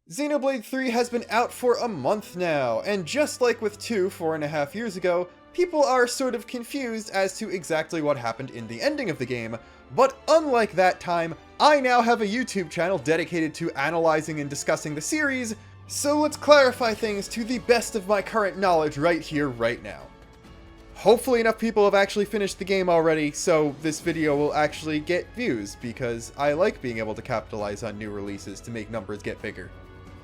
Xenoblade 3 has been out for a month now, and just like with 2 4.5 years ago, people are sort of confused as to exactly what happened in the ending of the game, but unlike that time, I now have a YouTube channel dedicated to analyzing and discussing the series, so let's clarify things to the best of my current knowledge right here, right now. Hopefully enough people have actually finished the game already, so this video will actually get views, because I like being able to capitalize on new releases to make numbers get bigger.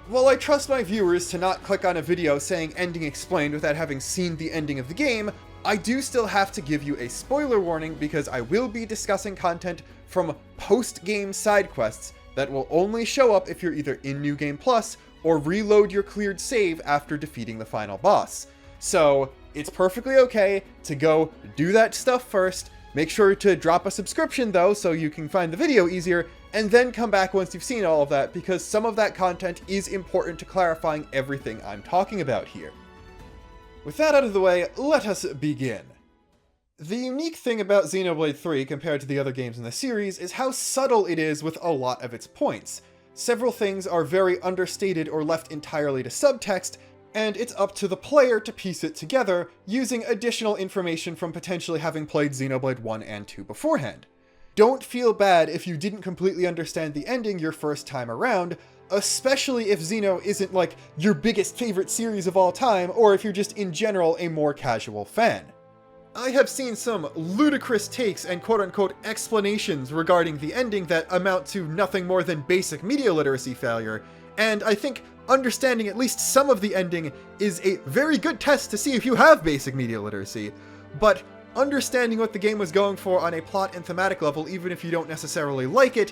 While I trust my viewers to not click on a video saying ending explained without having seen the ending of the game, I do still have to give you a spoiler warning because I will be discussing content from post-game side quests that will only show up if you're either in New Game Plus or reload your cleared save after defeating the final boss. So it's perfectly okay to go do that stuff first. Make sure to drop a subscription though so you can find the video easier, and then come back once you've seen all of that, because some of that content is important to clarifying everything I'm talking about here. With that out of the way, let us begin. The unique thing about Xenoblade 3 compared to the other games in the series is how subtle it is with a lot of its points. Several things are very understated or left entirely to subtext, and it's up to the player to piece it together, using additional information from potentially having played Xenoblade 1 and 2 beforehand. Don't feel bad if you didn't completely understand the ending your first time around, especially if Xeno isn't like your biggest favorite series of all time, or if you're just in general a more casual fan. I have seen some ludicrous takes and quote-unquote explanations regarding the ending that amount to nothing more than basic media literacy failure, and I think understanding at least some of the ending is a very good test to see if you have basic media literacy, but understanding what the game was going for on a plot and thematic level, even if you don't necessarily like it,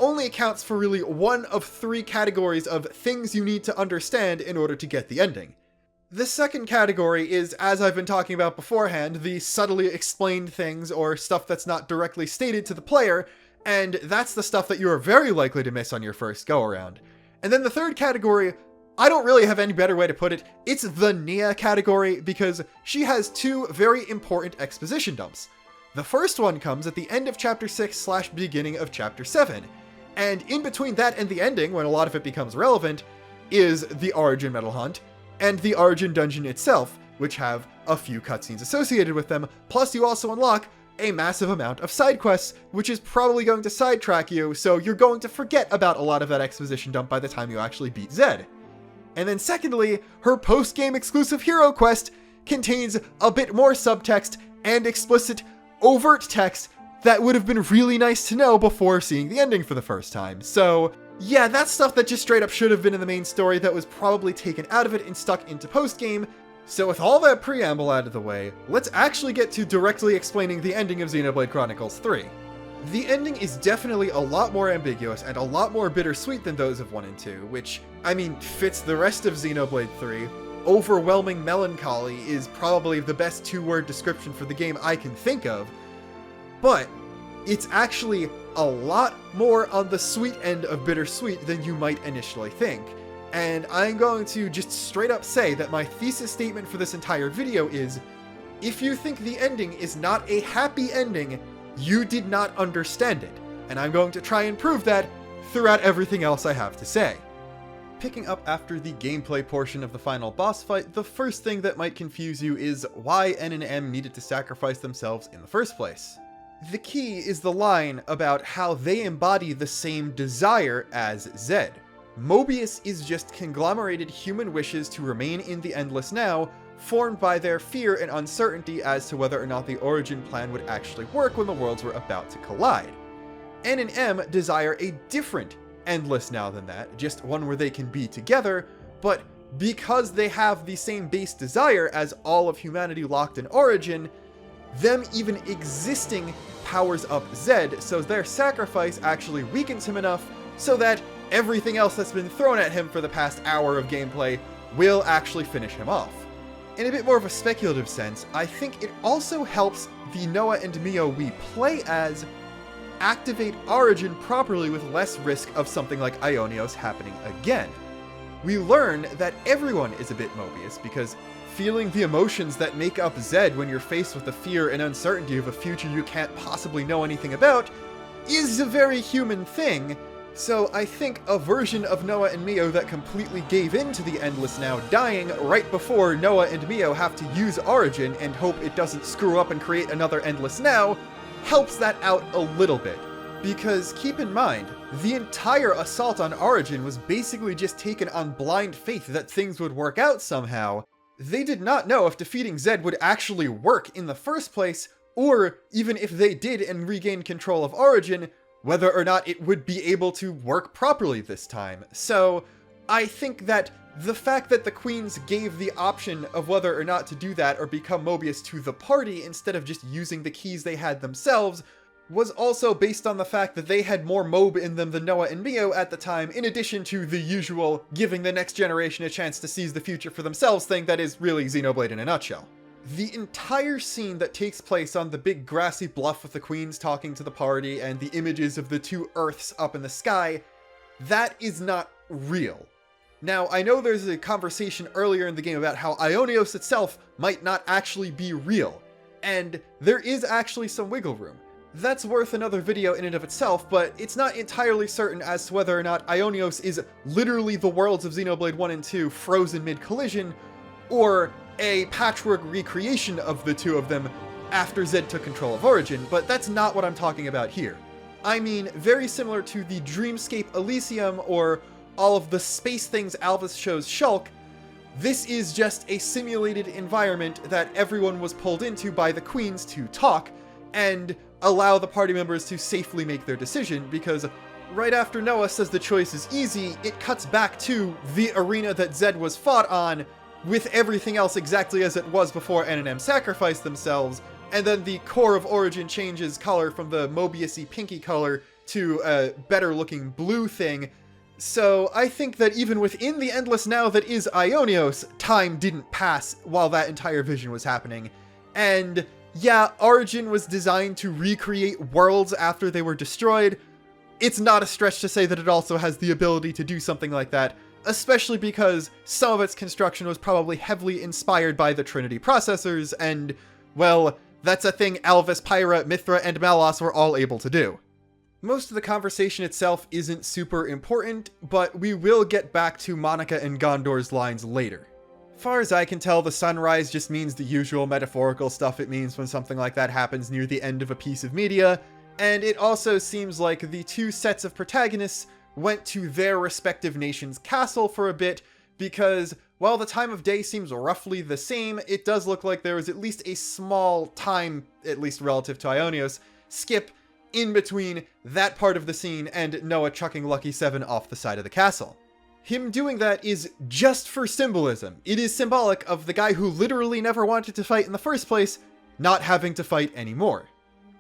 only accounts for really one of three categories of things you need to understand in order to get the ending. The second category is, as I've been talking about beforehand, the subtly explained things or stuff that's not directly stated to the player, and that's the stuff that you are very likely to miss on your first go-around. And then the third category, I don't really have any better way to put it, it's the Nia category, because she has two very important exposition dumps. The first one comes at the end of Chapter 6 / beginning of Chapter 7, and in between that and the ending, when a lot of it becomes relevant, is the Origin Medal Hunt, and the Origin Dungeon itself, which have a few cutscenes associated with them, plus you also unlock a massive amount of side quests, which is probably going to sidetrack you, so you're going to forget about a lot of that exposition dump by the time you actually beat Zed. And then secondly, her post-game exclusive hero quest contains a bit more subtext and explicit, overt text that would have been really nice to know before seeing the ending for the first time. So yeah, that's stuff that just straight up should have been in the main story that was probably taken out of it and stuck into post-game. So with all that preamble out of the way, let's actually get to directly explaining the ending of Xenoblade Chronicles 3. The ending is definitely a lot more ambiguous and a lot more bittersweet than those of 1 and 2, which, I mean, fits the rest of Xenoblade 3. Overwhelming melancholy is probably the best two-word description for the game I can think of, but it's actually a lot more on the sweet end of bittersweet than you might initially think. And I'm going to just straight up say that my thesis statement for this entire video is, if you think the ending is not a happy ending, you did not understand it, and I'm going to try and prove that throughout everything else I have to say. Picking up after the gameplay portion of the final boss fight, the first thing that might confuse you is why N and M needed to sacrifice themselves in the first place. The key is the line about how they embody the same desire as Zed. Mobius is just conglomerated human wishes to remain in the Endless Now, formed by their fear and uncertainty as to whether or not the Origin plan would actually work when the worlds were about to collide. N and M desire a different Endless Now than that, just one where they can be together, but because they have the same base desire as all of humanity locked in Origin, them even existing powers up Zed, so their sacrifice actually weakens him enough so that everything else that's been thrown at him for the past hour of gameplay will actually finish him off. In a bit more of a speculative sense, I think it also helps the Noah and Mio we play as activate Origin properly with less risk of something like Ionios happening again. We learn that everyone is a bit Mobius, because feeling the emotions that make up Zed when you're faced with the fear and uncertainty of a future you can't possibly know anything about is a very human thing, So I think a version of Noah and Mio that completely gave in to the Endless Now dying right before Noah and Mio have to use Origin and hope it doesn't screw up and create another Endless Now helps that out a little bit. Because keep in mind, the entire assault on Origin was basically just taken on blind faith that things would work out somehow. They did not know if defeating Zed would actually work in the first place, or even if they did and regained control of Origin, whether or not it would be able to work properly this time. So I think that the fact that the Queens gave the option of whether or not to do that or become Mobius to the party instead of just using the keys they had themselves was also based on the fact that they had more Mob in them than Noah and Mio at the time, in addition to the usual giving the next generation a chance to seize the future for themselves thing that is really Xenoblade in a nutshell. The entire scene that takes place on the big grassy bluff with the Queens talking to the party and the images of the two Earths up in the sky, that is not real. Now, I know there's a conversation earlier in the game about how Ionios itself might not actually be real, and there is actually some wiggle room. That's worth another video in and of itself, but it's not entirely certain as to whether or not Ionios is literally the worlds of Xenoblade 1 and 2 frozen mid-collision, or a patchwork recreation of the two of them after Zed took control of Origin, but that's not what I'm talking about here. I mean, very similar to the Dreamscape Elysium or all of the space things Alvis shows Shulk, this is just a simulated environment that everyone was pulled into by the Queens to talk, and allow the party members to safely make their decision, because right after Noah says the choice is easy, it cuts back to the arena that Zed was fought on, with everything else exactly as it was before N and M sacrificed themselves, and then the core of Origin changes color from the Mobius-y pinky color to a better looking blue thing. So I think that even within the Endless Now that is Ionios, time didn't pass while that entire vision was happening. And yeah, Origin was designed to recreate worlds after they were destroyed. It's not a stretch to say that it also has the ability to do something like that, especially because some of its construction was probably heavily inspired by the Trinity processors, and, well, that's a thing Alvis, Pyra, Mithra, and Malos were all able to do. Most of the conversation itself isn't super important, but we will get back to Monica and Gondor's lines later. Far as I can tell, the sunrise just means the usual metaphorical stuff it means when something like that happens near the end of a piece of media, and it also seems like the two sets of protagonists went to their respective nation's castle for a bit, because while the time of day seems roughly the same, it does look like there was at least a small time, at least relative to Ionios, skip in between that part of the scene and Noah chucking Lucky 7 off the side of the castle. Him doing that is just for symbolism. It is symbolic of the guy who literally never wanted to fight in the first place, not having to fight anymore.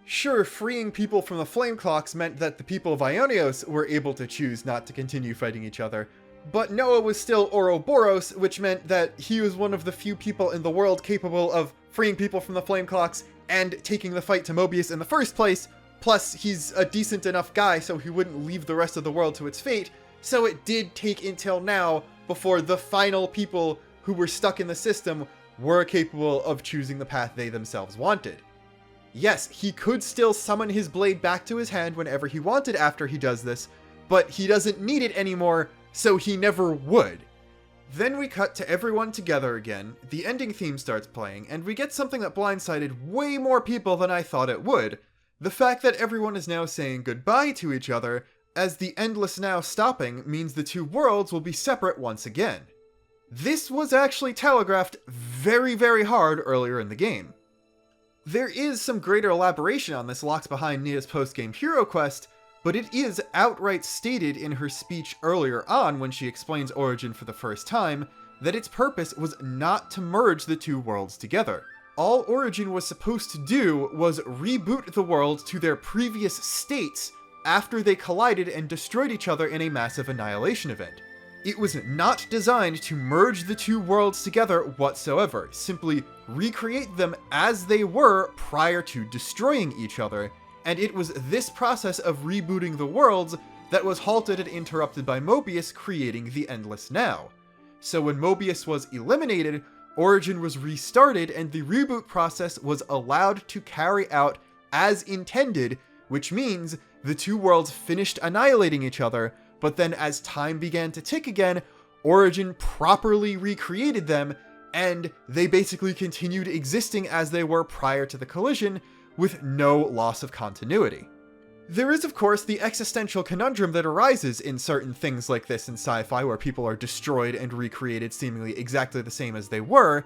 Sure, freeing people from the flame clocks meant that the people of Ionios were able to choose not to continue fighting each other, but Noah was still Ouroboros, which meant that he was one of the few people in the world capable of freeing people from the flame clocks and taking the fight to Mobius in the first place, plus he's a decent enough guy so he wouldn't leave the rest of the world to its fate. So it did take until now before the final people who were stuck in the system were capable of choosing the path they themselves wanted. Yes, he could still summon his blade back to his hand whenever he wanted after he does this, but he doesn't need it anymore, so he never would. Then we cut to everyone together again, the ending theme starts playing, and we get something that blindsided way more people than I thought it would. The fact that everyone is now saying goodbye to each other, as the Endless Now stopping means the two worlds will be separate once again. This was actually telegraphed very, very hard earlier in the game. There is some greater elaboration on this locked behind Nia's post-game hero quest, but it is outright stated in her speech earlier on when she explains Origin for the first time, that its purpose was not to merge the two worlds together. All Origin was supposed to do was reboot the world to their previous states after they collided and destroyed each other in a massive annihilation event. It was not designed to merge the two worlds together whatsoever, simply recreate them as they were prior to destroying each other, and it was this process of rebooting the worlds that was halted and interrupted by Mobius creating the Endless Now. So when Mobius was eliminated, Origin was restarted and the reboot process was allowed to carry out as intended which means the two worlds finished annihilating each other, but then as time began to tick again, Origin properly recreated them, and they basically continued existing as they were prior to the collision, with no loss of continuity. There is, of course, the existential conundrum that arises in certain things like this in sci-fi, where people are destroyed and recreated seemingly exactly the same as they were,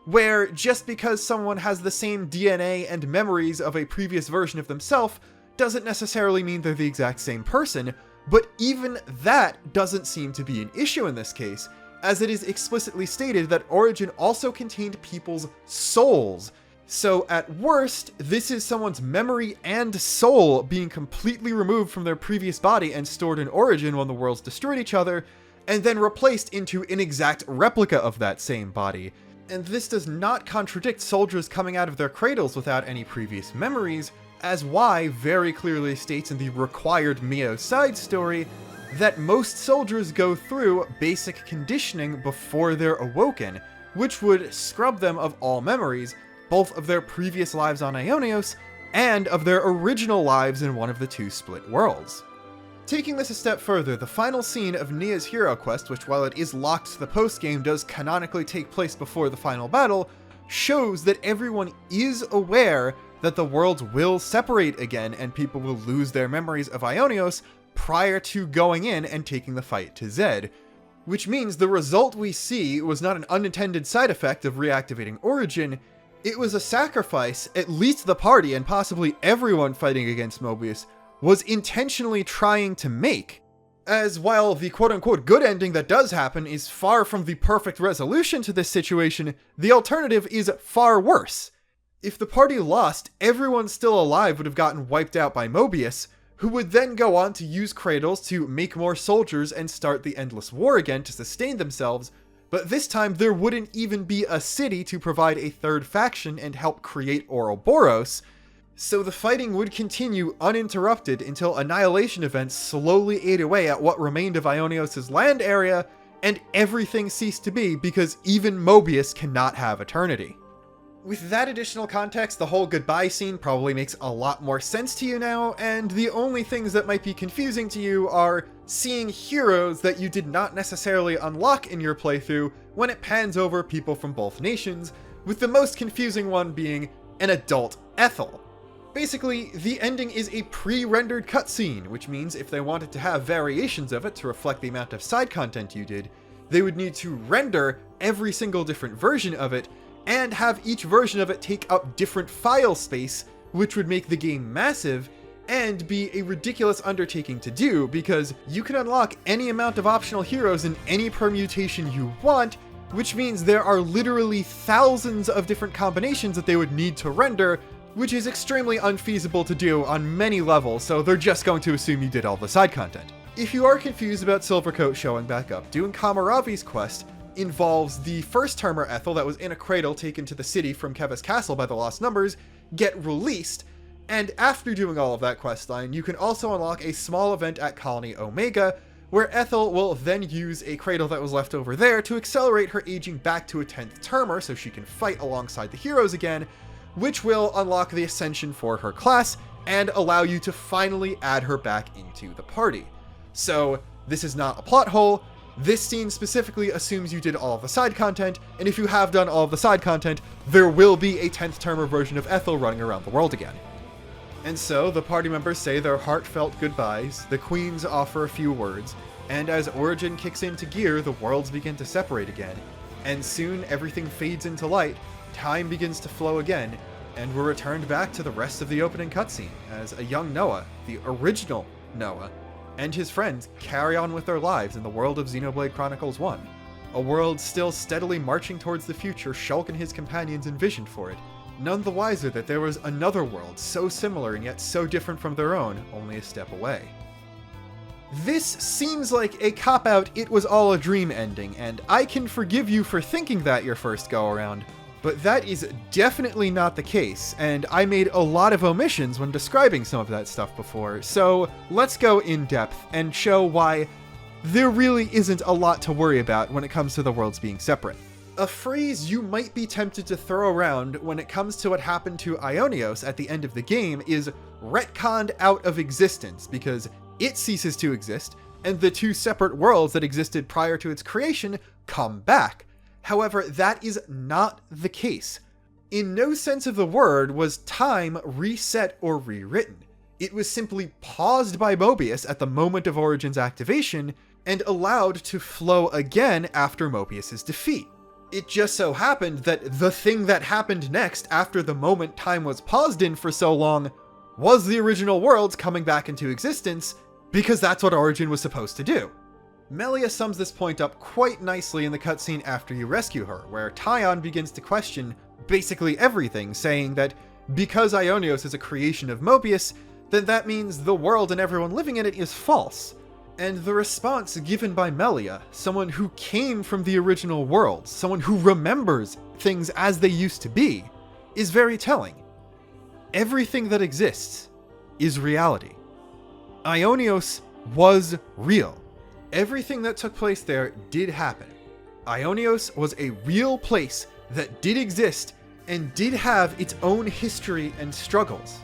where just because someone has the same DNA and memories of a previous version of themselves doesn't necessarily mean they're the exact same person, but even that doesn't seem to be an issue in this case, as it is explicitly stated that Origin also contained people's souls. So at worst, this is someone's memory and soul being completely removed from their previous body and stored in Origin when the worlds destroyed each other, and then replaced into an exact replica of that same body. And this does not contradict soldiers coming out of their cradles without any previous memories, as Y very clearly states in the required Mio side story that most soldiers go through basic conditioning before they're awoken, which would scrub them of all memories, both of their previous lives on Ionios and of their original lives in one of the two split worlds. Taking this a step further, the final scene of Nia's hero quest, which while it is locked to the postgame does canonically take place before the final battle, shows that everyone is aware that the worlds will separate again and people will lose their memories of Ionios prior to going in and taking the fight to Zed. Which means the result we see was not an unintended side effect of reactivating Origin, it was a sacrifice at least the party and possibly everyone fighting against Mobius was intentionally trying to make. As while the quote-unquote good ending that does happen is far from the perfect resolution to this situation, the alternative is far worse. If the party lost, everyone still alive would have gotten wiped out by Mobius, who would then go on to use Cradles to make more soldiers and start the endless war again to sustain themselves, but this time there wouldn't even be a city to provide a third faction and help create Ouroboros, so the fighting would continue uninterrupted until annihilation events slowly ate away at what remained of Ionios' land area, and everything ceased to be because even Mobius cannot have eternity. With that additional context, the whole goodbye scene probably makes a lot more sense to you now, and the only things that might be confusing to you are seeing heroes that you did not necessarily unlock in your playthrough when it pans over people from both nations, with the most confusing one being an adult Ethel. Basically, the ending is a pre-rendered cutscene, which means if they wanted to have variations of it to reflect the amount of side content you did, they would need to render every single different version of it, and have each version of it take up different file space, which would make the game massive, and be a ridiculous undertaking to do, because you can unlock any amount of optional heroes in any permutation you want, which means there are literally thousands of different combinations that they would need to render, which is extremely unfeasible to do on many levels, so they're just going to assume you did all the side content. If you are confused about Silvercoat showing back up, doing Kamaravi's quest involves the first-termer Ethel that was in a cradle taken to the city from Keva's castle by the Lost Numbers get released, and after doing all of that questline, you can also unlock a small event at Colony Omega, where Ethel will then use a cradle that was left over there to accelerate her aging back to a 10th termer so she can fight alongside the heroes again, which will unlock the ascension for her class and allow you to finally add her back into the party. So this is not a plot hole. This scene specifically assumes you did all of the side content, and if you have done all of the side content, there will be a 10th termer version of Ethel running around the world again. And so, the party members say their heartfelt goodbyes, the queens offer a few words, and as Origin kicks into gear, the worlds begin to separate again, and soon everything fades into light, time begins to flow again, and we're returned back to the rest of the opening cutscene, as a young Noah, the original Noah, and his friends carry on with their lives in the world of Xenoblade Chronicles 1. A world still steadily marching towards the future Shulk and his companions envisioned for it, none the wiser that there was another world so similar and yet so different from their own, only a step away. This seems like a cop-out it was all a dream ending, and I can forgive you for thinking that your first go-around, but that is definitely not the case, and I made a lot of omissions when describing some of that stuff before, so let's go in depth and show why there really isn't a lot to worry about when it comes to the worlds being separate. A phrase you might be tempted to throw around when it comes to what happened to Ionios at the end of the game is retconned out of existence because it ceases to exist, and the two separate worlds that existed prior to its creation come back. However, that is not the case. In no sense of the word was time reset or rewritten. It was simply paused by Mobius at the moment of Origin's activation and allowed to flow again after Mobius's defeat. It just so happened that the thing that happened next after the moment time was paused in for so long was the original worlds coming back into existence, because that's what Origin was supposed to do. Melia sums this point up quite nicely in the cutscene after you rescue her, where Taion begins to question basically everything, saying that because Ionios is a creation of Mobius, then that means the world and everyone living in it is false. And the response given by Melia, someone who came from the original world, someone who remembers things as they used to be, is very telling. Everything that exists is reality. Ionios was real. Everything that took place there did happen. Ionios was a real place that did exist and did have its own history and struggles.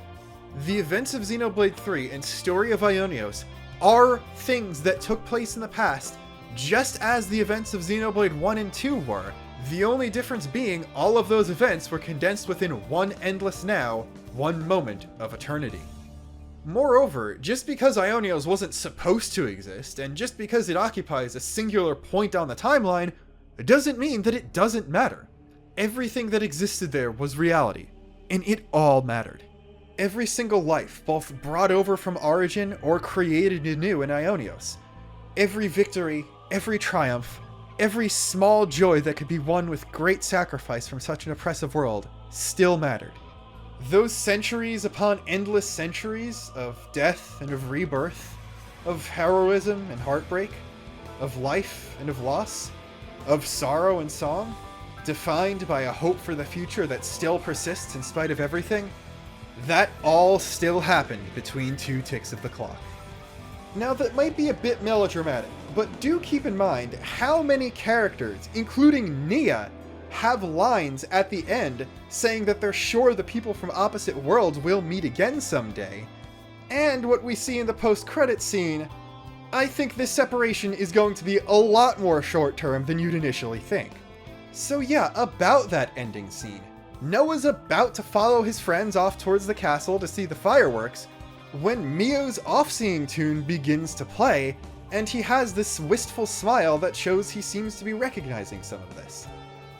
The events of Xenoblade 3 and Story of Ionios are things that took place in the past, just as the events of Xenoblade 1 and 2 were, the only difference being all of those events were condensed within one endless now, one moment of eternity. Moreover, just because Ionios wasn't supposed to exist, and just because it occupies a singular point on the timeline, doesn't mean that it doesn't matter. Everything that existed there was reality, and it all mattered. Every single life, both brought over from Origin or created anew in Ionios. Every victory, every triumph, every small joy that could be won with great sacrifice from such an oppressive world still mattered. Those centuries upon endless centuries of death and of rebirth, of heroism and heartbreak, of life and of loss, of sorrow and song, defined by a hope for the future that still persists in spite of everything, that all still happened between two ticks of the clock. Now that might be a bit melodramatic, but do keep in mind how many characters, including Nia, have lines at the end saying that they're sure the people from opposite worlds will meet again someday. And what we see in the post-credits scene, I think this separation is going to be a lot more short-term than you'd initially think. So yeah, about that ending scene. Noah's about to follow his friends off towards the castle to see the fireworks, when Mio's off-seeing tune begins to play, and he has this wistful smile that shows he seems to be recognizing some of this.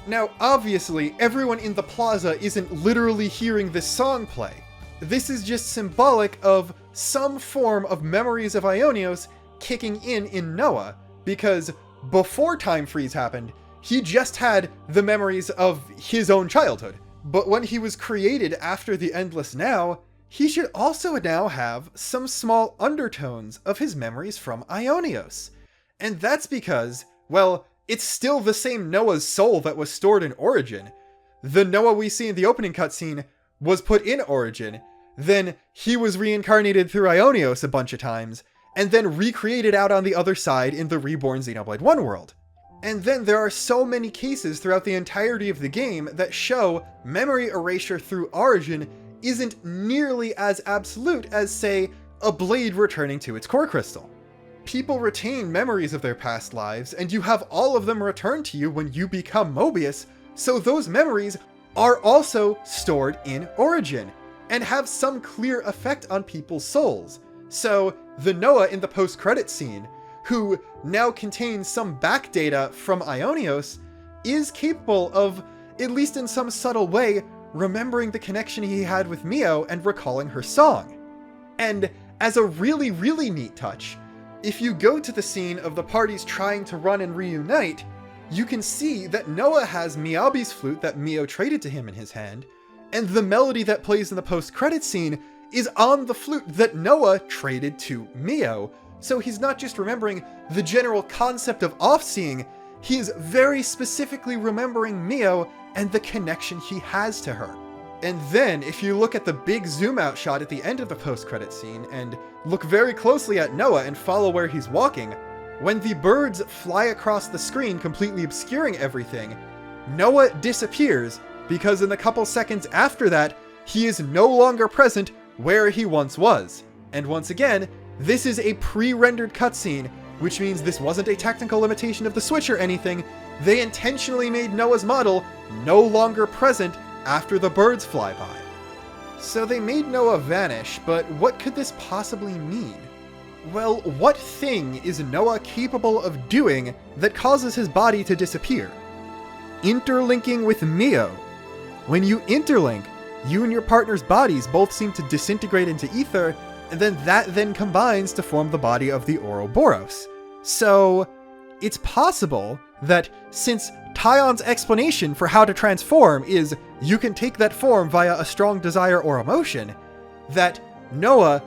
Now, obviously, everyone in the plaza isn't literally hearing this song play. This is just symbolic of some form of memories of Ionios kicking in Noah, because before Time Freeze happened, he just had the memories of his own childhood. But when he was created after the Endless Now, he should also now have some small undertones of his memories from Ionios. And that's because, well, it's still the same Noah's soul that was stored in Origin. The Noah we see in the opening cutscene was put in Origin, then he was reincarnated through Ionios a bunch of times, and then recreated out on the other side in the reborn Xenoblade 1 world. And then there are so many cases throughout the entirety of the game that show memory erasure through Origin isn't nearly as absolute as, say, a blade returning to its core crystal. People retain memories of their past lives, and you have all of them returned to you when you become Mobius, so those memories are also stored in Origin, and have some clear effect on people's souls. So, the Noah in the post-credit scene, who now contains some back data from Ionios, is capable of, at least in some subtle way, remembering the connection he had with Mio and recalling her song. And as a really, really neat touch, if you go to the scene of the parties trying to run and reunite, you can see that Noah has Miyabi's flute that Mio traded to him in his hand, and the melody that plays in the post-credit scene is on the flute that Noah traded to Mio. So he's not just remembering the general concept of off-seeing, he is very specifically remembering Mio and the connection he has to her. And then, if you look at the big zoom-out shot at the end of the post-credit scene, and look very closely at Noah and follow where he's walking, when the birds fly across the screen completely obscuring everything, Noah disappears, because in the couple seconds after that, he is no longer present where he once was. And once again, this is a pre-rendered cutscene, which means this wasn't a technical limitation of the Switch or anything. They intentionally made Noah's model no longer present after the birds fly by. So they made Noah vanish, but what could this possibly mean? Well, what thing is Noah capable of doing that causes his body to disappear? Interlinking with Mio. When you interlink, you and your partner's bodies both seem to disintegrate into ether, and then that combines to form the body of the Ouroboros. So, it's possible that since Tion's explanation for how to transform is you can take that form via a strong desire or emotion, that Noah,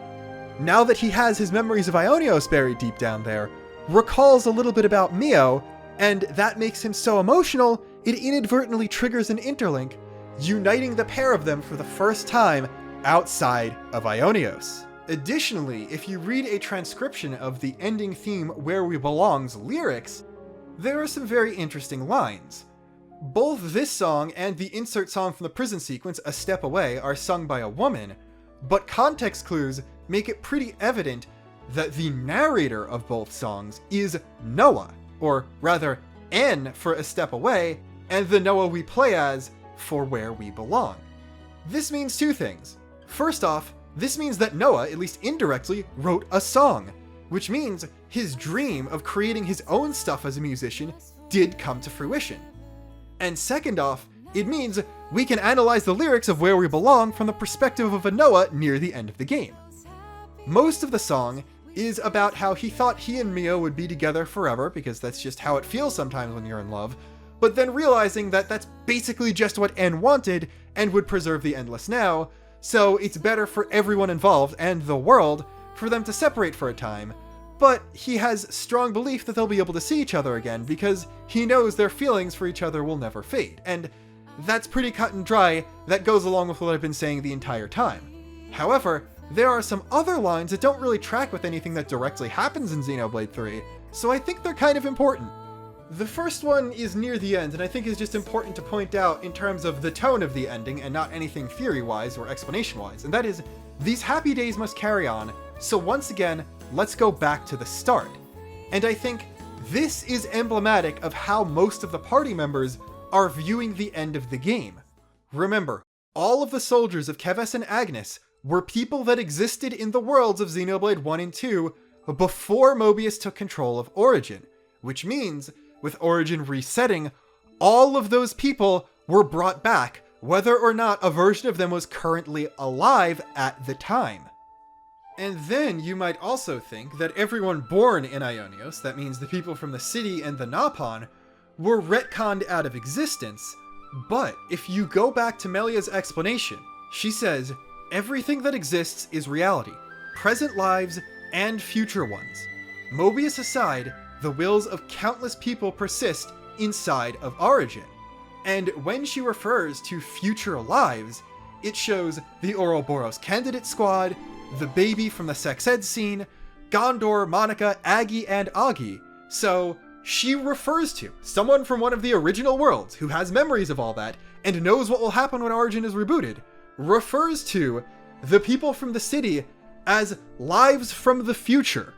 now that he has his memories of Ionios buried deep down there, recalls a little bit about Mio, and that makes him so emotional, it inadvertently triggers an interlink, uniting the pair of them for the first time outside of Ionios. Additionally, if you read a transcription of the ending theme Where We Belong's lyrics, there are some very interesting lines. Both this song and the insert song from the prison sequence, A Step Away, are sung by a woman, but context clues make it pretty evident that the narrator of both songs is Noah, or rather N for A Step Away, and the Noah we play as for Where We Belong. This means two things. First off, this means that Noah, at least indirectly, wrote a song, which means his dream of creating his own stuff as a musician did come to fruition. And second off, it means we can analyze the lyrics of Where We Belong from the perspective of a Noah near the end of the game. Most of the song is about how he thought he and Mio would be together forever, because that's just how it feels sometimes when you're in love, but then realizing that that's basically just what N wanted and would preserve the endless now, so it's better for everyone involved and the world for them to separate for a time, but he has strong belief that they'll be able to see each other again because he knows their feelings for each other will never fade, and that's pretty cut and dry. That goes along with what I've been saying the entire time. However, there are some other lines that don't really track with anything that directly happens in Xenoblade 3, so I think they're kind of important. The first one is near the end, and I think is just important to point out in terms of the tone of the ending and not anything theory-wise or explanation-wise, and that is, these happy days must carry on, so once again, let's go back to the start. And I think this is emblematic of how most of the party members are viewing the end of the game. Remember, all of the soldiers of Keves and Agnes were people that existed in the worlds of Xenoblade 1 and 2 before Mobius took control of Origin, which means, with Origin resetting, all of those people were brought back, whether or not a version of them was currently alive at the time. And then you might also think that everyone born in Ionios, that means the people from the city and the Napon, were retconned out of existence. But if you go back to Melia's explanation, she says, everything that exists is reality, present lives and future ones. Mobius aside, the wills of countless people persist inside of Origin. And when she refers to future lives, it shows the Ouroboros candidate squad, the baby from the sex ed scene, Gondor, Monica, Aggie, and Augie. So she refers to someone from one of the original worlds who has memories of all that and knows what will happen when Origin is rebooted, refers to the people from the city as lives from the future.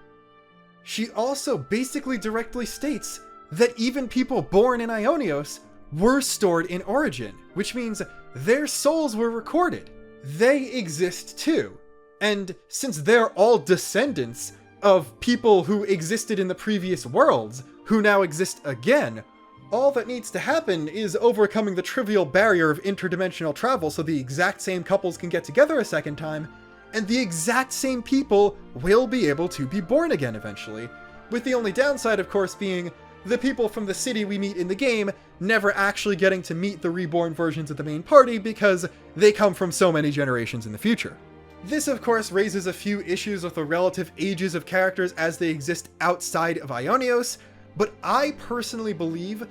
She also basically directly states that even people born in Ionios were stored in Origin, which means their souls were recorded. They exist too. And since they're all descendants of people who existed in the previous worlds, who now exist again, all that needs to happen is overcoming the trivial barrier of interdimensional travel so the exact same couples can get together a second time, and the exact same people will be able to be born again eventually, with the only downside, of course, being the people from the city we meet in the game never actually getting to meet the reborn versions of the main party because they come from so many generations in the future. This, of course, raises a few issues with the relative ages of characters as they exist outside of Ionios, but I personally believe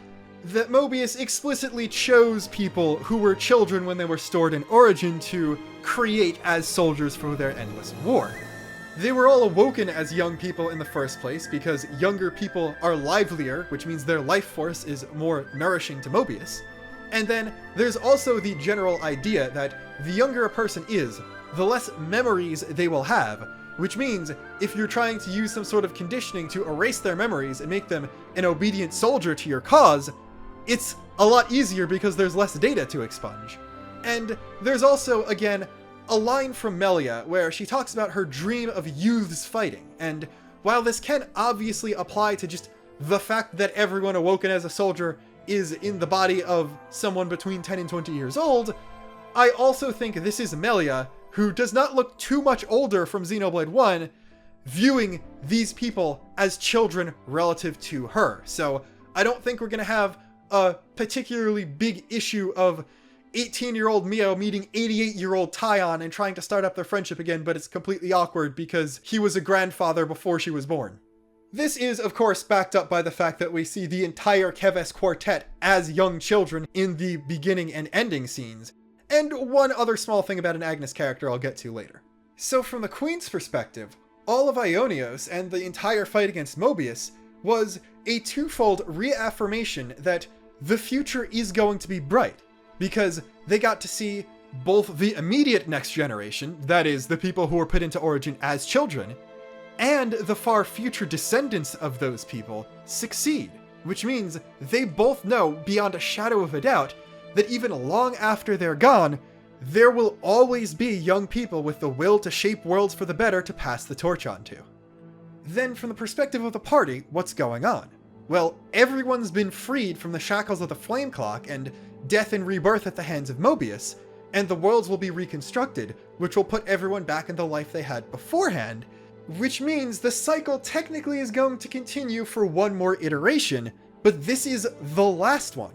that Mobius explicitly chose people who were children when they were stored in Origin to create as soldiers for their endless war. They were all awoken as young people in the first place because younger people are livelier, which means their life force is more nourishing to Mobius. And then there's also the general idea that the younger a person is, the less memories they will have, which means if you're trying to use some sort of conditioning to erase their memories and make them an obedient soldier to your cause, it's a lot easier because there's less data to expunge. And there's also, again, a line from Melia where she talks about her dream of youths fighting, and while this can obviously apply to just the fact that everyone awoken as a soldier is in the body of someone between 10 and 20 years old, I also think this is Melia, who does not look too much older from Xenoblade 1, viewing these people as children relative to her. So I don't think we're going to have a particularly big issue of 18-year-old Mio meeting 88-year-old Taion and trying to start up their friendship again, but it's completely awkward because he was a grandfather before she was born. This is, of course, backed up by the fact that we see the entire Keves quartet as young children in the beginning and ending scenes, and one other small thing about an Agnes character I'll get to later. So from the Queen's perspective, all of Ionios and the entire fight against Mobius was a twofold reaffirmation that the future is going to be bright, because they got to see both the immediate next generation, that is, the people who were put into Origin as children, and the far future descendants of those people succeed, which means they both know beyond a shadow of a doubt that even long after they're gone, there will always be young people with the will to shape worlds for the better to pass the torch on to. Then from the perspective of the party, what's going on? Well, everyone's been freed from the shackles of the Flame Clock and death and rebirth at the hands of Mobius, and the worlds will be reconstructed, which will put everyone back in the life they had beforehand, which means the cycle technically is going to continue for one more iteration, but this is the last one.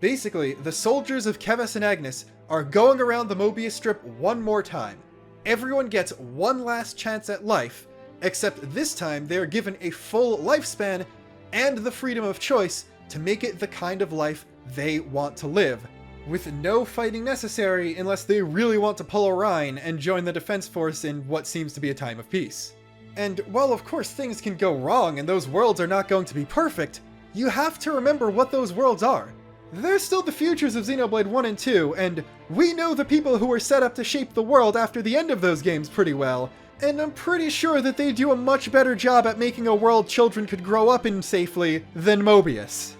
Basically, the soldiers of Keves and Agnes are going around the Mobius strip one more time. Everyone gets one last chance at life, except this time they are given a full lifespan and the freedom of choice to make it the kind of life they want to live, with no fighting necessary unless they really want to pull a Rhine and join the defense force in what seems to be a time of peace. And while of course things can go wrong and those worlds are not going to be perfect, you have to remember what those worlds are. They're still the futures of Xenoblade 1 and 2, and we know the people who were set up to shape the world after the end of those games pretty well, and I'm pretty sure that they do a much better job at making a world children could grow up in safely than Mobius.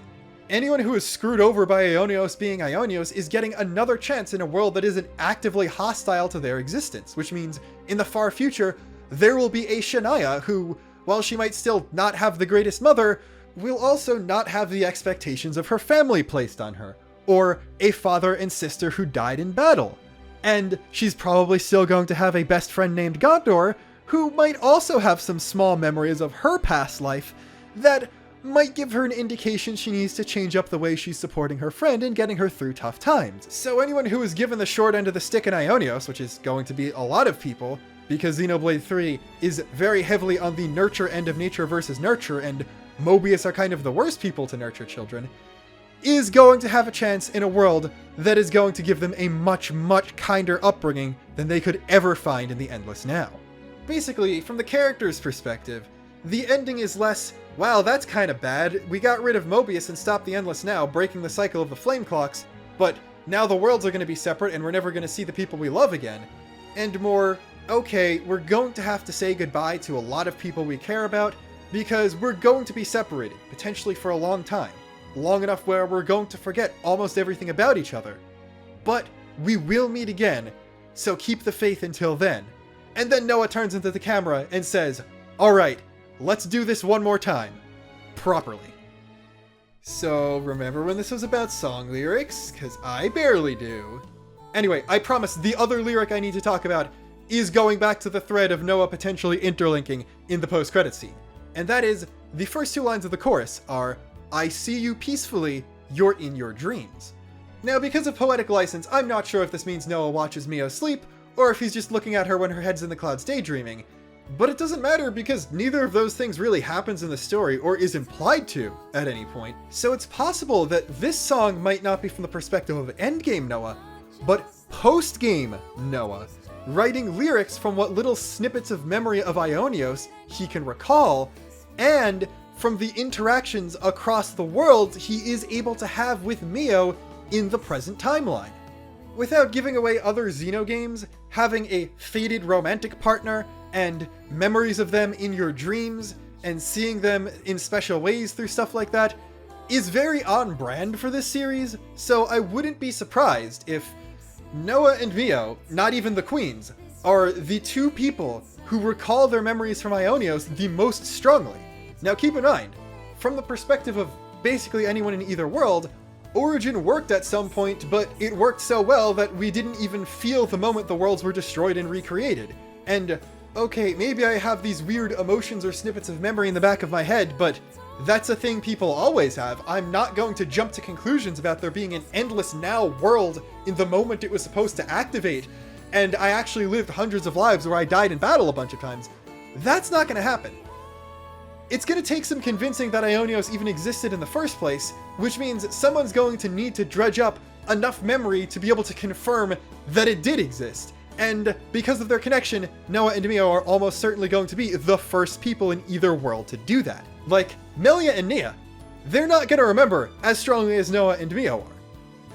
Anyone who is screwed over by Ionios being Ionios is getting another chance in a world that isn't actively hostile to their existence, which means in the far future, there will be a Shania who, while she might still not have the greatest mother, will also not have the expectations of her family placed on her, or a father and sister who died in battle. And she's probably still going to have a best friend named Gondor, who might also have some small memories of her past life that might give her an indication she needs to change up the way she's supporting her friend and getting her through tough times. So anyone who is given the short end of the stick in Ionios, which is going to be a lot of people, because Xenoblade 3 is very heavily on the nurture end of nature versus nurture, and Mobius are kind of the worst people to nurture children, is going to have a chance in a world that is going to give them a much, much kinder upbringing than they could ever find in the Endless Now. Basically, from the character's perspective, the ending is less, wow, that's kind of bad, we got rid of Mobius and stopped the Endless Now, breaking the cycle of the Flame Clocks, but now the worlds are going to be separate and we're never going to see the people we love again, and more, okay, we're going to have to say goodbye to a lot of people we care about, because we're going to be separated, potentially for a long time. Long enough where we're going to forget almost everything about each other. But we will meet again, so keep the faith until then. And then Noah turns into the camera and says, alright, let's do this one more time. Properly. So, remember when this was about song lyrics? Because I barely do. Anyway, I promise the other lyric I need to talk about is going back to the thread of Noah potentially interlinking in the post-credits scene. And that is, the first two lines of the chorus are, I see you peacefully, you're in your dreams. Now, because of poetic license, I'm not sure if this means Noah watches Mio sleep, or if he's just looking at her when her head's in the clouds daydreaming. But it doesn't matter because neither of those things really happens in the story or is implied to at any point. So it's possible that this song might not be from the perspective of endgame Noah, but post-game Noah, writing lyrics from what little snippets of memory of Ionios he can recall, and from the interactions across the world he is able to have with Mio in the present timeline. without giving away other Xeno games, having a fated romantic partner and memories of them in your dreams and seeing them in special ways through stuff like that is very on brand for this series, so I wouldn't be surprised if Noah and Mio, not even the queens, are the two people who recall their memories from Ionios the most strongly. Now keep in mind, from the perspective of basically anyone in either world, Origin worked at some point, but it worked so well that we didn't even feel the moment the worlds were destroyed and recreated. And okay, maybe I have these weird emotions or snippets of memory in the back of my head, but that's a thing people always have. I'm not going to jump to conclusions about there being an endless now world in the moment it was supposed to activate, and I actually lived hundreds of lives where I died in battle a bunch of times. That's not going to happen. It's going to take some convincing that Ionios even existed in the first place, which means someone's going to need to dredge up enough memory to be able to confirm that it did exist. And because of their connection, Noah and Mio are almost certainly going to be the first people in either world to do that. Like, Melia and Nia, they're not going to remember as strongly as Noah and Mio are.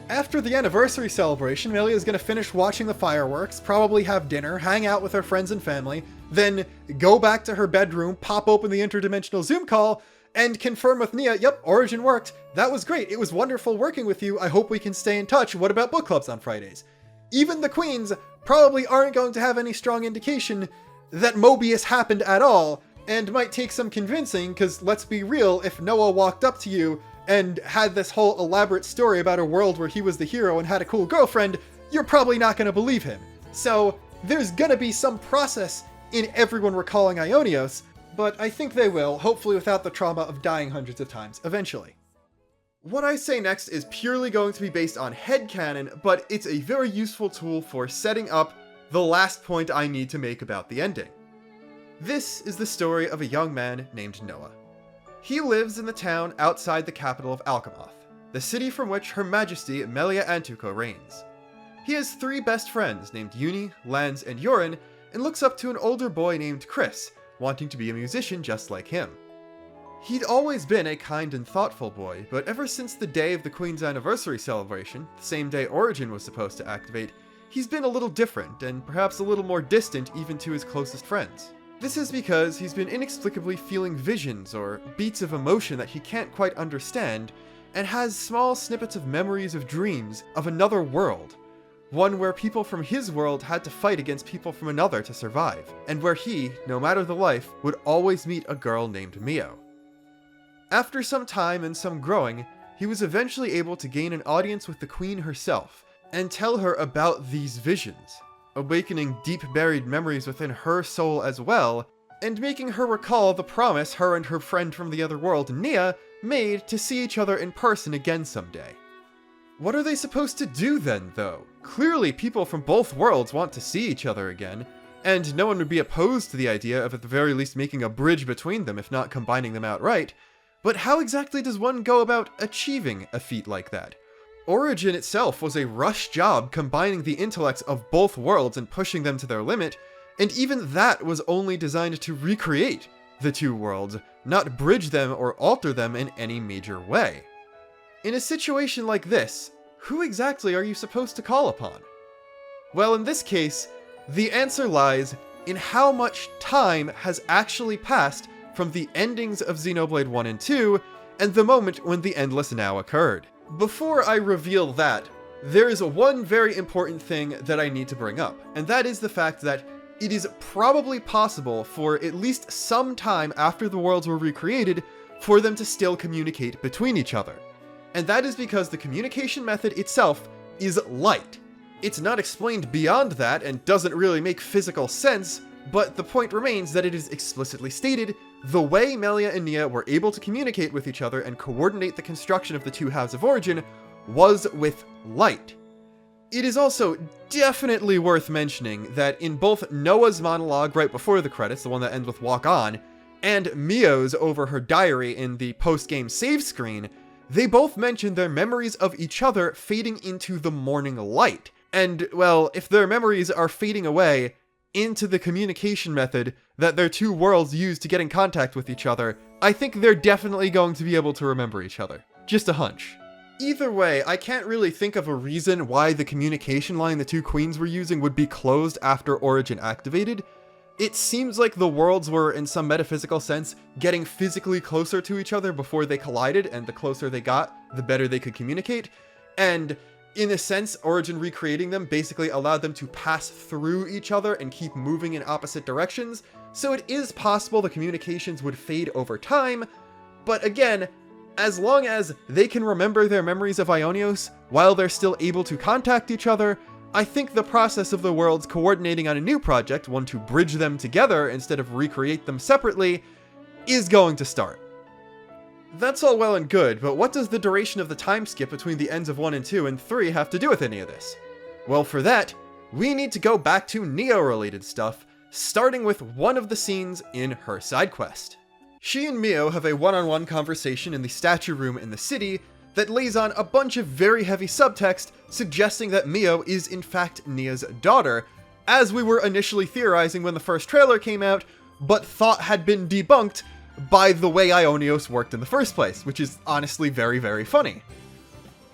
After the anniversary celebration, Melia is going to finish watching the fireworks, probably have dinner, hang out with her friends and family, then go back to her bedroom, pop open the interdimensional Zoom call, and confirm with Nia, yep, Origin worked. That was great. It was wonderful working with you. I hope we can stay in touch. What about book clubs on Fridays? Even the queens probably aren't going to have any strong indication that Mobius happened at all, and might take some convincing, because let's be real, if Noah walked up to you and had this whole elaborate story about a world where he was the hero and had a cool girlfriend, you're probably not going to believe him. So there's going to be some process in everyone recalling Ionios, but I think they will, hopefully without the trauma of dying hundreds of times, eventually. What I say next is purely going to be based on headcanon, but it's a very useful tool for setting up the last point I need to make about the ending. This is the story of a young man named Noah. He lives in the town outside the capital of Alchemoth, the city from which Her Majesty Melia Antuco reigns. He has three best friends named Uni, Lance, and Yorin, and looks up to an older boy named Chris, wanting to be a musician just like him. He'd always been a kind and thoughtful boy, but ever since the day of the Queen's anniversary celebration, the same day Origin was supposed to activate, he's been a little different, and perhaps a little more distant even to his closest friends. This is because he's been inexplicably feeling visions or beats of emotion that he can't quite understand, and has small snippets of memories of dreams of another world. One where people from his world had to fight against people from another to survive, and where he, no matter the life, would always meet a girl named Mio. After some time and some growing, he was eventually able to gain an audience with the Queen herself, and tell her about these visions, awakening deep-buried memories within her soul as well, and making her recall the promise her and her friend from the other world, Nia, made to see each other in person again someday. What are they supposed to do then, though? Clearly people from both worlds want to see each other again, and no one would be opposed to the idea of at the very least making a bridge between them, if not combining them outright. But how exactly does one go about achieving a feat like that? Origin itself was a rush job combining the intellects of both worlds and pushing them to their limit, and even that was only designed to recreate the two worlds, not bridge them or alter them in any major way. In a situation like this, who exactly are you supposed to call upon? Well, in this case, the answer lies in how much time has actually passed from the endings of Xenoblade 1 and 2 and the moment when the Endless Now occurred. Before I reveal that, there is one very important thing that I need to bring up, and that is the fact that it is probably possible for at least some time after the worlds were recreated for them to still communicate between each other. And that is because the communication method itself is light. It's not explained beyond that and doesn't really make physical sense, but the point remains that it is explicitly stated the way Melia and Nia were able to communicate with each other and coordinate the construction of the two halves of Origin was with light. It is also definitely worth mentioning that in both Noah's monologue right before the credits, the one that ends with "Walk On," and Mio's over her diary in the post-game save screen, they both mention their memories of each other fading into the morning light. And, well, if their memories are fading away into the communication method that their two worlds use to get in contact with each other, I think they're definitely going to be able to remember each other. Just a hunch. Either way, I can't really think of a reason why the communication line the two queens were using would be closed after Origin activated. It seems like the worlds were, in some metaphysical sense, getting physically closer to each other before they collided, and the closer they got, the better they could communicate. And in a sense, Origin recreating them basically allowed them to pass through each other and keep moving in opposite directions, so it is possible the communications would fade over time, but again, as long as they can remember their memories of Ionios while they're still able to contact each other, I think the process of the worlds coordinating on a new project, one to bridge them together instead of recreate them separately, is going to start. That's all well and good, but what does the duration of the time skip between the ends of 1 and 2 and 3 have to do with any of this? Well, for that, we need to go back to Neo-related stuff, starting with one of the scenes in her side quest. She and Mio have a one-on-one conversation in the statue room in the city that lays on a bunch of very heavy subtext suggesting that Mio is in fact Nia's daughter, as we were initially theorizing when the first trailer came out, but thought had been debunked by the way Ionios worked in the first place, which is honestly very, very funny.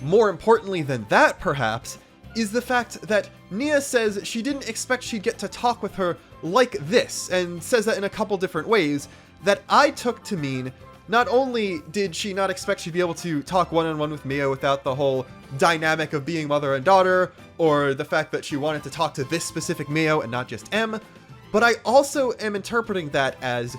More importantly than that, perhaps, is the fact that Nia says she didn't expect she'd get to talk with her like this, and says that in a couple different ways, that I took to mean not only did she not expect she'd be able to talk one-on-one with Mio without the whole dynamic of being mother and daughter, or the fact that she wanted to talk to this specific Mio and not just M, but I also am interpreting that as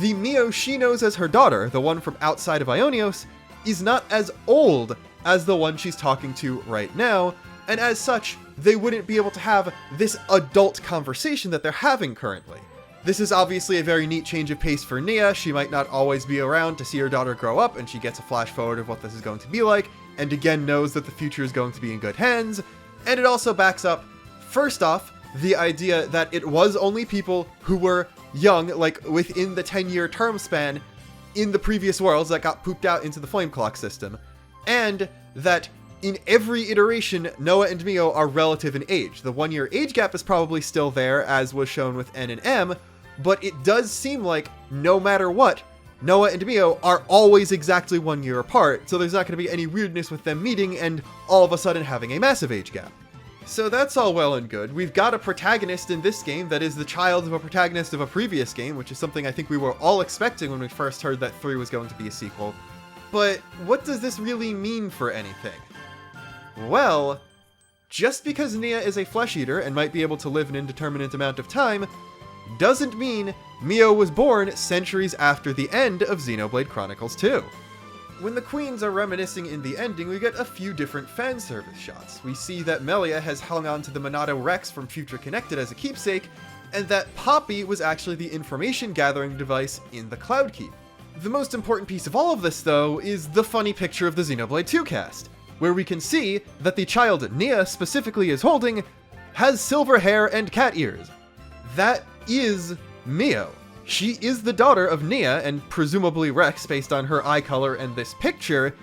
the Mio she knows as her daughter, the one from outside of Ionios, is not as old as the one she's talking to right now, and as such, they wouldn't be able to have this adult conversation that they're having currently. This is obviously a very neat change of pace for Nia. She might not always be around to see her daughter grow up, and she gets a flash forward of what this is going to be like, and again knows that the future is going to be in good hands. And it also backs up, first off, the idea that it was only people who were young, like within the 10-year term span in the previous worlds that got pooped out into the flame clock system, and that in every iteration, Noah and Mio are relative in age. The 1-year age gap is probably still there, as was shown with N and M, but it does seem like, no matter what, Noah and Mio are always exactly 1 year apart, so there's not going to be any weirdness with them meeting and all of a sudden having a massive age gap. So that's all well and good. We've got a protagonist in this game that is the child of a protagonist of a previous game, which is something I think we were all expecting when we first heard that 3 was going to be a sequel. But what does this really mean for anything? Well, just because Nia is a flesh eater and might be able to live an indeterminate amount of time, doesn't mean Mio was born centuries after the end of Xenoblade Chronicles 2. When the queens are reminiscing in the ending, we get a few different fan service shots. We see that Melia has hung on to the Monado Rex from Future Connected as a keepsake, and that Poppy was actually the information gathering device in the Cloud Keep. The most important piece of all of this, though, is the funny picture of the Xenoblade 2 cast, where we can see that the child Nia specifically is holding has silver hair and cat ears. That is Mio. She is the daughter of Nia and presumably Rex based on her eye color and this picture,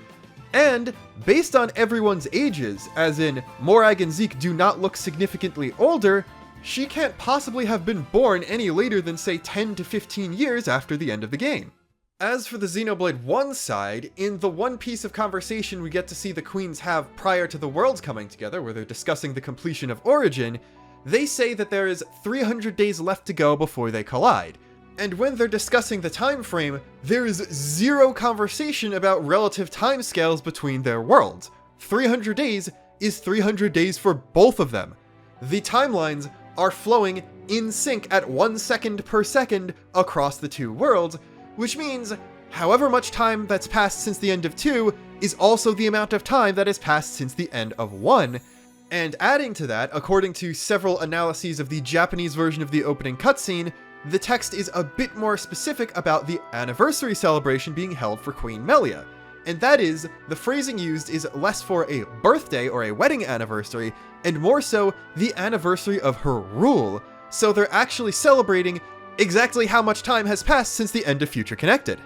and based on everyone's ages, as in Morag and Zeke do not look significantly older, she can't possibly have been born any later than say 10 to 15 years after the end of the game. As for the Xenoblade 1 side, in the one piece of conversation we get to see the queens have prior to the worlds coming together, where they're discussing the completion of Origin, they say that there is 300 days left to go before they collide. And when they're discussing the time frame, there is zero conversation about relative timescales between their worlds. 300 days is 300 days for both of them. The timelines are flowing in sync at 1 second per second across the two worlds, which means however much time that's passed since the end of 2 is also the amount of time that has passed since the end of 1. And adding to that, according to several analyses of the Japanese version of the opening cutscene, the text is a bit more specific about the anniversary celebration being held for Queen Melia. And that is, the phrasing used is less for a birthday or a wedding anniversary, and more so the anniversary of her rule. So they're actually celebrating exactly how much time has passed since the end of Future Connected.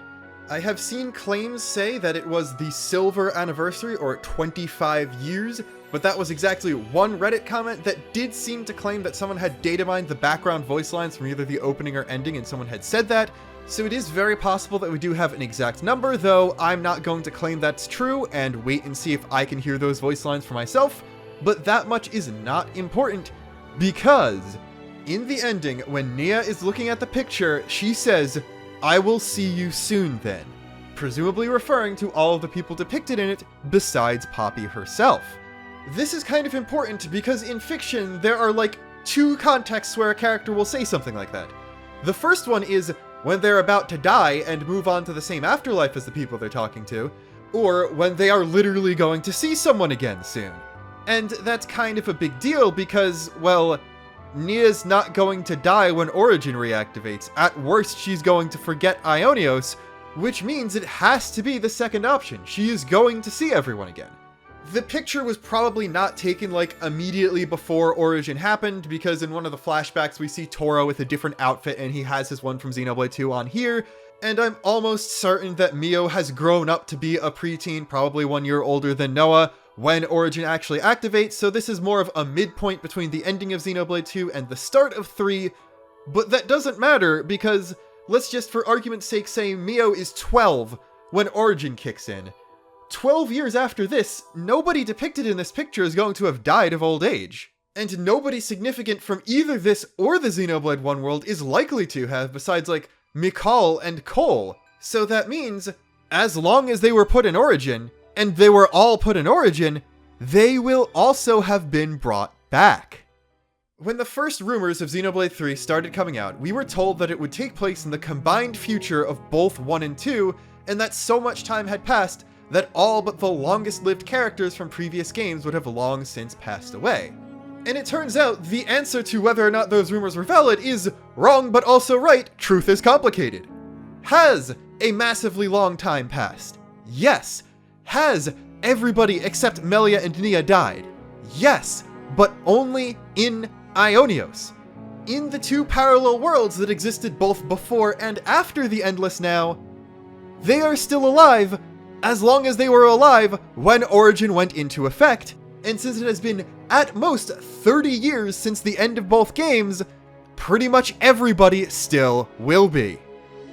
I have seen claims say that it was the silver anniversary, or 25 years, but that was exactly one Reddit comment that did seem to claim that someone had data mined the background voice lines from either the opening or ending and someone had said that, So it is very possible that we do have an exact number, though I'm not going to claim that's true and wait and see if I can hear those voice lines for myself, but that much is not important, because in the ending, when Nia is looking at the picture, she says, "I will see you soon then," presumably referring to all of the people depicted in it besides Poppy herself. This is kind of important because in fiction, there are like 2 contexts where a character will say something like that. The first one is when they're about to die and move on to the same afterlife as the people they're talking to, or when they are literally going to see someone again soon. And that's kind of a big deal because, well, Nia's not going to die when Origin reactivates. At worst, she's going to forget Ionios, which means it has to be the second option. She is going to see everyone again. The picture was probably not taken like immediately before Origin happened, because in one of the flashbacks we see Toro with a different outfit and he has his one from Xenoblade 2 on here, and I'm almost certain that Mio has grown up to be a preteen, probably 1 year older than Noah, when Origin actually activates, so this is more of a midpoint between the ending of Xenoblade 2 and the start of 3, but that doesn't matter because let's just for argument's sake say Mio is 12 when Origin kicks in. 12 years after this, nobody depicted in this picture is going to have died of old age. And nobody significant from either this or the Xenoblade 1 world is likely to have, besides like Mikal and Cole. So that means, as long as they were put in Origin, and they were all put in Origin, they will also have been brought back. When the first rumors of Xenoblade 3 started coming out, we were told that it would take place in the combined future of both 1 and 2, and that so much time had passed that all but the longest-lived characters from previous games would have long since passed away. And it turns out the answer to whether or not those rumors were valid is wrong but also right. Truth is complicated. Has a massively long time passed? Yes. Has everybody except Melia and Nia died? Yes, but only in Ionios. In the 2 parallel worlds that existed both before and after the Endless Now, they are still alive as long as they were alive when Origin went into effect, and since it has been at most 30 years since the end of both games, pretty much everybody still will be.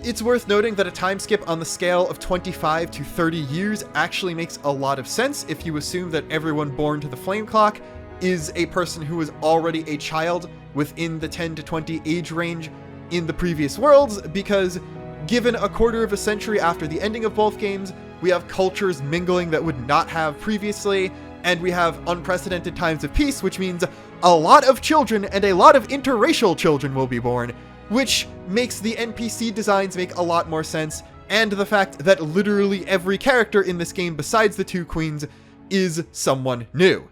It's worth noting that a time skip on the scale of 25 to 30 years actually makes a lot of sense if you assume that everyone born to the Flame Clock is a person who was already a child within the 10 to 20 age range in the previous worlds, because given a quarter of a century after the ending of both games, we have cultures mingling that would not have previously, and we have unprecedented times of peace, which means a lot of children and a lot of interracial children will be born, which makes the NPC designs make a lot more sense, and the fact that literally every character in this game besides the 2 queens is someone new.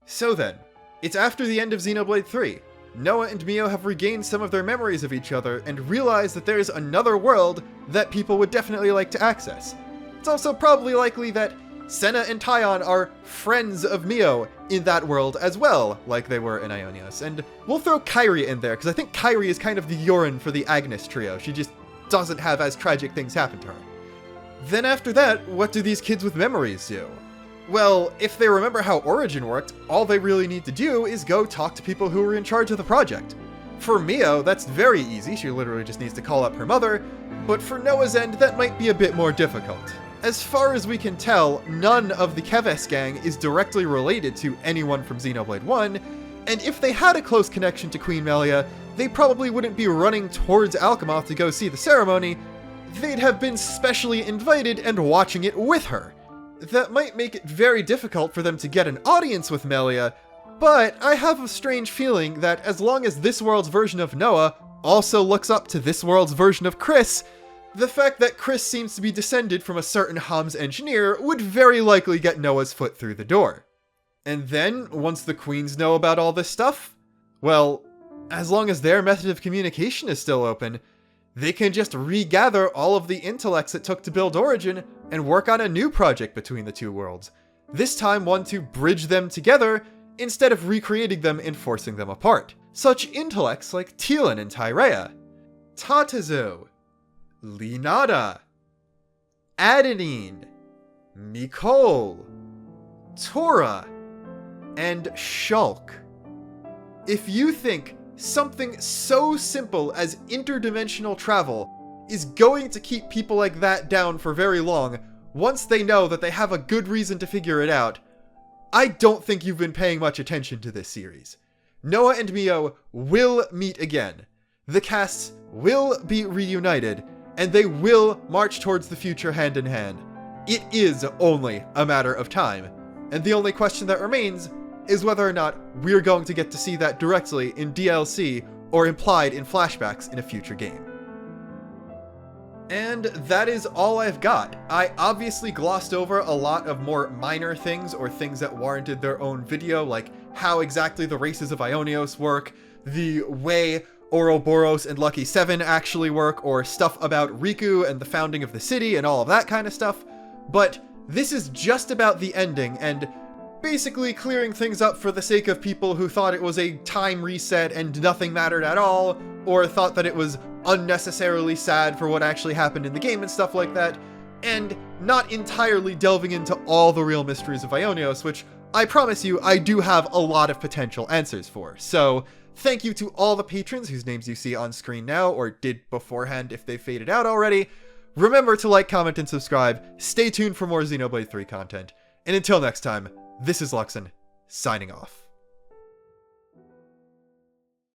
So then, it's after the end of Xenoblade 3. Noah and Mio have regained some of their memories of each other and realize that there's another world that people would definitely like to access. It's also probably likely that Senna and Taion are friends of Mio in that world as well, like they were in Ionios. And we'll throw Kairi in there, because I think Kairi is kind of the Yorin for the Agnes trio. She just doesn't have as tragic things happen to her. Then after that, what do these kids with memories do? Well, if they remember how Origin worked, all they really need to do is go talk to people who were in charge of the project. For Mio, that's very easy, she literally just needs to call up her mother, but for Noah's end, that might be a bit more difficult. As far as we can tell, none of the Keves gang is directly related to anyone from Xenoblade 1, and if they had a close connection to Queen Melia, they probably wouldn't be running towards Alchemoth to go see the ceremony. They'd have been specially invited and watching it with her. That might make it very difficult for them to get an audience with Melia, but I have a strange feeling that as long as this world's version of Noah also looks up to this world's version of Chris, the fact that Chris seems to be descended from a certain Homs engineer would very likely get Noah's foot through the door. And then, once the queens know about all this stuff, well, as long as their method of communication is still open, they can just regather all of the intellects it took to build Origin and work on a new project between the 2 worlds. This time one to bridge them together instead of recreating them and forcing them apart. Such intellects like Teelan and Tyrea, Tatazu, Linada, Adenine, Nicole, Tora, and Shulk. If you think something so simple as interdimensional travel is going to keep people like that down for very long once they know that they have a good reason to figure it out, I don't think you've been paying much attention to this series. Noah and Mio will meet again. The casts will be reunited, and they will march towards the future hand in hand. It is only a matter of time, and the only question that remains is whether or not we're going to get to see that directly in DLC or implied in flashbacks in a future game. And that is all I've got. I obviously glossed over a lot of more minor things or things that warranted their own video, like how exactly the races of Ionios work, the way Ouroboros and Lucky 7 actually work, or stuff about Riku and the founding of the city and all of that kind of stuff. But this is just about the ending and basically clearing things up for the sake of people who thought it was a time reset and nothing mattered at all, or thought that it was unnecessarily sad for what actually happened in the game and stuff like that, and not entirely delving into all the real mysteries of Ionios, which I promise you I do have a lot of potential answers for. So thank you to all the patrons whose names you see on screen now, or did beforehand if they faded out already. Remember to like, comment, and subscribe. Stay tuned for more Xenoblade 3 content. And until next time, this is Luxon, signing off.